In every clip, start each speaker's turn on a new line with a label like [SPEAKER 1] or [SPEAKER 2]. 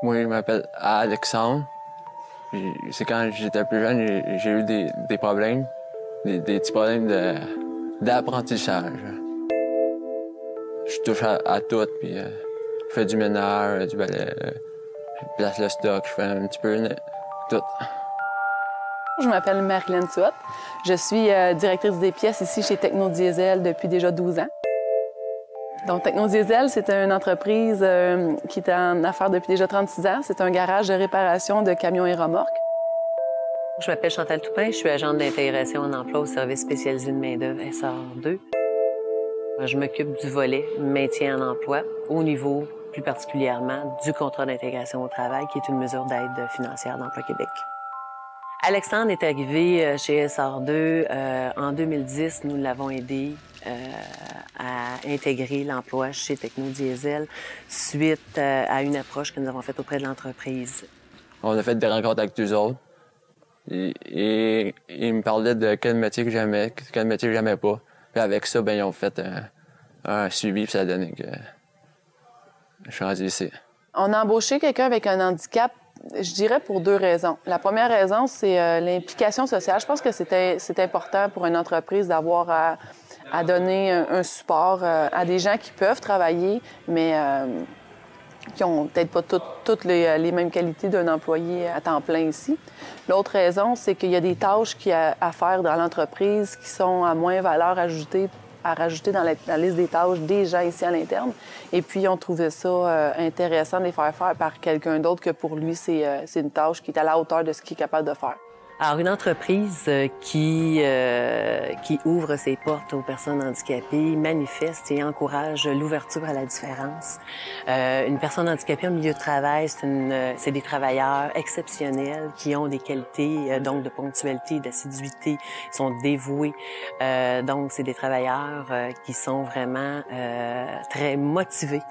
[SPEAKER 1] Moi, je m'appelle Alexandre. C'est quand j'étais plus jeune, j'ai eu des problèmes, des petits problèmes d'apprentissage. Je touche à tout, puis je fais du ménage, du balai, je place le stock, je fais un petit peu tout.
[SPEAKER 2] Je m'appelle Marilyn Tuot. Je suis directrice des pièces ici chez Technodiesel depuis déjà 12 ans. Donc, Technodiesel, c'est une entreprise qui est en affaires depuis déjà 36 ans. C'est un garage de réparation de camions et remorques.
[SPEAKER 3] Je m'appelle Chantal Toupin, je suis agente d'intégration en emploi au service spécialisé de main-d'œuvre SR2. Je m'occupe du volet maintien en emploi au niveau, plus particulièrement, du contrat d'intégration au travail, qui est une mesure d'aide financière d'Emploi Québec. Alexandre est arrivé chez SR2 en 2010. Nous l'avons aidé à intégrer l'emploi chez Technodiesel suite à une approche que nous avons faite auprès de l'entreprise.
[SPEAKER 1] On a fait des rencontres avec eux autres. Et ils me parlaient de quel métier que j'aimais, quel métier que j'aimais pas. Puis avec ça, ben ils ont fait un suivi, puis ça a donné que je suis rendu ici.
[SPEAKER 2] On a embauché quelqu'un avec un handicap, je dirais pour 2 raisons. La première raison, c'est l'implication sociale. Je pense que c'est important pour une entreprise d'avoir à donner un support à des gens qui peuvent travailler, mais qui ont peut-être pas toutes les mêmes qualités d'un employé à temps plein ici. L'autre raison, c'est qu'il y a des tâches à faire dans l'entreprise qui sont à moins valeur ajoutée à rajouter dans la liste des tâches des gens ici à l'interne. Et puis, on trouvait ça intéressant de les faire par quelqu'un d'autre que pour lui, c'est une tâche qui est à la hauteur de ce qu'il est capable de faire.
[SPEAKER 3] Alors, une entreprise qui ouvre ses portes aux personnes handicapées, manifeste et encourage l'ouverture à la différence. Une personne handicapée en milieu de travail, c'est des travailleurs exceptionnels qui ont des qualités donc de ponctualité, d'assiduité, sont dévoués. Donc, c'est des travailleurs qui sont vraiment très motivés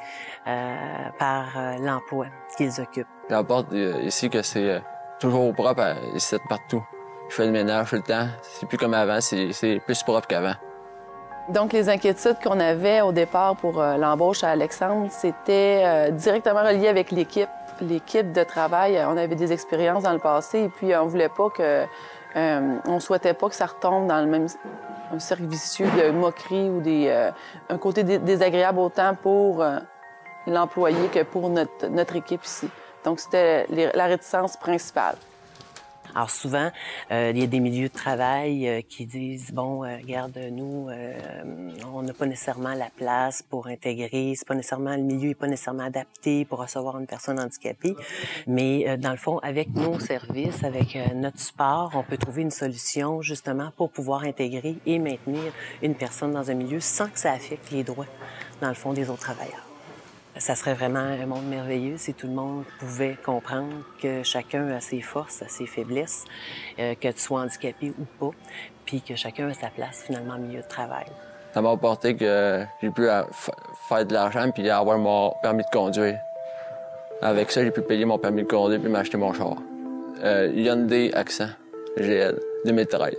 [SPEAKER 3] par l'emploi qu'ils occupent.
[SPEAKER 1] J'apporte ici que c'est toujours propre ici partout. Je fais le ménage tout le temps. C'est plus comme avant, c'est plus propre qu'avant.
[SPEAKER 2] Donc, les inquiétudes qu'on avait au départ pour l'embauche à Alexandre, c'était directement relié avec l'équipe de travail. On avait des expériences dans le passé et puis on voulait pas on souhaitait pas que ça retombe dans le même un cercle vicieux de moquerie ou un côté désagréable autant pour l'employé que pour notre équipe ici. Donc, c'était la réticence principale.
[SPEAKER 3] Alors souvent, il y a des milieux de travail qui disent, bon, regarde, nous, on n'a pas nécessairement la place pour intégrer, c'est pas nécessairement, le milieu n'est pas nécessairement adapté pour recevoir une personne handicapée. Mais dans le fond, avec nos services, avec notre support, on peut trouver une solution justement pour pouvoir intégrer et maintenir une personne dans un milieu sans que ça affecte les droits, dans le fond, des autres travailleurs. Ça serait vraiment un monde merveilleux si tout le monde pouvait comprendre que chacun a ses forces, a ses faiblesses, que tu sois handicapé ou pas, puis que chacun a sa place finalement au milieu de travail.
[SPEAKER 1] Ça m'a apporté que j'ai pu faire de l'argent puis avoir mon permis de conduire. Avec ça, j'ai pu payer mon permis de conduire puis m'acheter mon char. Hyundai Accent GL 2013.